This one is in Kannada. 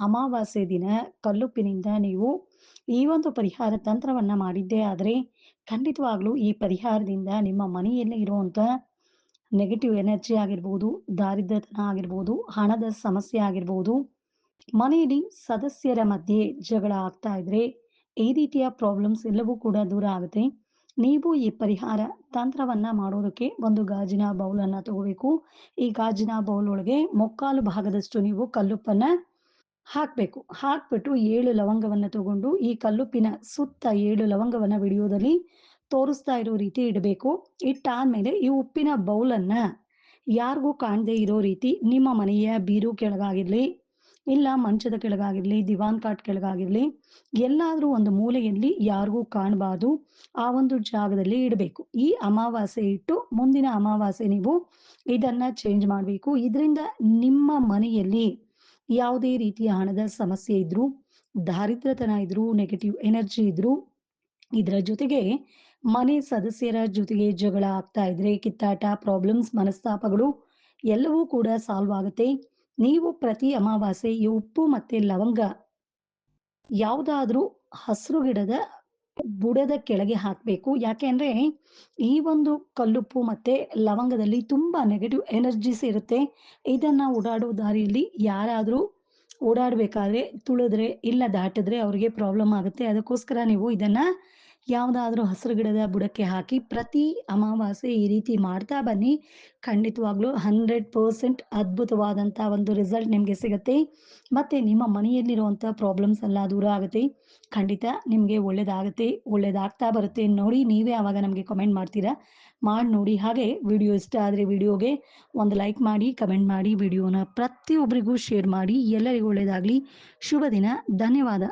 ಅಮಾವಾಸ್ಯೆ ದಿನ ಕಲ್ಲುಪ್ಪಿನಿಂದ ನೀವು ಈ ಒಂದು ಪರಿಹಾರ ತಂತ್ರವನ್ನ ಮಾಡಿದ್ದೇ ಆದರೆ ಖಂಡಿತವಾಗ್ಲೂ ಈ ಪರಿಹಾರದಿಂದ ನಿಮ್ಮ ಮನೆಯಲ್ಲಿ ಇರುವಂತ ನೆಗೆಟಿವ್ ಎನರ್ಜಿ ಆಗಿರ್ಬೋದು, ದಾರಿದ್ರ್ಯತನ ಆಗಿರ್ಬೋದು, ಹಣದ ಸಮಸ್ಯೆ ಆಗಿರ್ಬೋದು, ಮನೆಯಲ್ಲಿ ಸದಸ್ಯರ ಮಧ್ಯೆ ಜಗಳ ಆಗ್ತಾ ಇದ್ರೆ ಈ ರೀತಿಯ ಪ್ರಾಬ್ಲಮ್ಸ್ ಎಲ್ಲವೂ ಕೂಡ ದೂರ ಆಗುತ್ತೆ. ನೀವು ಈ ಪರಿಹಾರ ತಂತ್ರವನ್ನ ಮಾಡೋದಕ್ಕೆ ಒಂದು ಗಾಜಿನ ಬೌಲ್ ಅನ್ನ ತಗೋಬೇಕು. ಈ ಗಾಜಿನ ಬೌಲ್ ಒಳಗೆ ಮುಕ್ಕಾಲು ಭಾಗದಷ್ಟು ನೀವು ಕಲ್ಲುಪ್ಪನ್ನ ಹಾಕ್ಬೇಕು. ಹಾಕ್ಬಿಟ್ಟು 7 ಲವಂಗವನ್ನ ತಗೊಂಡು ಈ ಕಲ್ಲುಪ್ಪಿನ ಸುತ್ತ 7 ಲವಂಗವನ್ನ ವಿಡಿಯೋದಲ್ಲಿ ತೋರಿಸ್ತಾ ಇರೋ ರೀತಿ ಇಡಬೇಕು. ಇಟ್ಟಾದ್ಮೇಲೆ ಈ ಉಪ್ಪಿನ ಬೌಲನ್ನ ಯಾರಿಗೂ ಕಾಣದೇ ಇರೋ ರೀತಿ ನಿಮ್ಮ ಮನೆಯ ಬೀರು ಕೆಳಗಾಗಿರ್ಲಿ, ಇಲ್ಲ ಮಂಚದ ಕೆಳಗಾಗಿರ್ಲಿ, ದಿವಾನ್ ಕಾಟ್ ಕೆಳಗಾಗಿರ್ಲಿ, ಎಲ್ಲಾದ್ರೂ ಒಂದು ಮೂಲೆಯಲ್ಲಿ ಯಾರಿಗೂ ಕಾಣಬಾರ್ದು. ಆ ಒಂದು ಜಾಗದಲ್ಲಿ ಇಡಬೇಕು. ಈ ಅಮಾವಾಸ್ಯೆ ಇಟ್ಟು ಮುಂದಿನ ಅಮಾವಾಸ್ಯೆ ನೀವು ಇದನ್ನ ಚೇಂಜ್ ಮಾಡ್ಬೇಕು. ಇದರಿಂದ ನಿಮ್ಮ ಮನೆಯಲ್ಲಿ ಯಾವುದೇ ರೀತಿಯ ಹಣದ ಸಮಸ್ಯೆ ಇದ್ರು, ದಾರಿದ್ರ್ಯತನ ಇದ್ರು, ನೆಗೆಟಿವ್ ಎನರ್ಜಿ ಇದ್ರು, ಇದರ ಜೊತೆಗೆ ಮನೆ ಸದಸ್ಯರ ಜೊತೆಗೆ ಜಗಳ ಆಗ್ತಾ ಇದ್ರೆ, ಕಿತ್ತಾಟ, ಪ್ರಾಬ್ಲಮ್ಸ್, ಮನಸ್ತಾಪಗಳು ಎಲ್ಲವೂ ಕೂಡ ಸಾಲ್ವ್ ಆಗುತ್ತೆ. ನೀವು ಪ್ರತಿ ಅಮಾವಾಸ್ಯೆ ಈ ಉಪ್ಪು ಮತ್ತೆ ಲವಂಗ ಯಾವುದಾದ್ರೂ ಹಸಿರು ಗಿಡದ ಬುಡದ ಕೆಳಗೆ ಹಾಕ್ಬೇಕು. ಯಾಕೆ ಅಂದ್ರೆ ಈ ಒಂದು ಕಲ್ಲುಪ್ಪು ಮತ್ತೆ ಲವಂಗದಲ್ಲಿ ತುಂಬಾ ನೆಗೆಟಿವ್ ಎನರ್ಜೀಸ್ ಇರುತ್ತೆ. ಇದನ್ನ ಓಡಾಡೋ ದಾರಿಯಲ್ಲಿ ಯಾರಾದ್ರೂ ಓಡಾಡ್ಬೇಕಾದ್ರೆ ತುಳಿದ್ರೆ, ಇಲ್ಲ ದಾಟಿದ್ರೆ ಅವ್ರಿಗೆ ಪ್ರಾಬ್ಲಮ್ ಆಗುತ್ತೆ. ಅದಕ್ಕೋಸ್ಕರ ನೀವು ಇದನ್ನ ಯಾವುದಾದ್ರೂ ಹಸಿರು ಗಿಡದ ಬುಡಕ್ಕೆ ಹಾಕಿ ಪ್ರತಿ ಅಮಾವಾಸ್ಯೆ ಈ ರೀತಿ ಮಾಡ್ತಾ ಬನ್ನಿ. ಖಂಡಿತವಾಗ್ಲೂ 100% ಅದ್ಭುತವಾದಂತ ಒಂದು ರಿಸಲ್ಟ್ ನಿಮ್ಗೆ ಸಿಗತ್ತೆ. ಮತ್ತೆ ನಿಮ್ಮ ಮನೆಯಲ್ಲಿರುವಂತ ಪ್ರಾಬ್ಲಮ್ಸ್ ಎಲ್ಲ ದೂರ ಆಗುತ್ತೆ. ಖಂಡಿತ ನಿಮ್ಗೆ ಒಳ್ಳೇದಾಗತ್ತೆ. ಒಳ್ಳೇದಾಗ್ತಾ ಬರುತ್ತೆ ನೋಡಿ. ನೀವೇ ಆವಾಗ ನಮ್ಗೆ ಕಮೆಂಟ್ ಮಾಡ್ತೀರಾ. ಮಾಡ್ ನೋಡಿ. ಹಾಗೆ ವಿಡಿಯೋ ಇಷ್ಟ ಆದ್ರೆ ವಿಡಿಯೋಗೆ ಒಂದು ಲೈಕ್ ಮಾಡಿ, ಕಮೆಂಟ್ ಮಾಡಿ, ವಿಡಿಯೋನ ಪ್ರತಿಯೊಬ್ಬರಿಗೂ ಶೇರ್ ಮಾಡಿ. ಎಲ್ಲರಿಗೂ ಒಳ್ಳೇದಾಗ್ಲಿ. ಶುಭ ದಿನ. ಧನ್ಯವಾದ.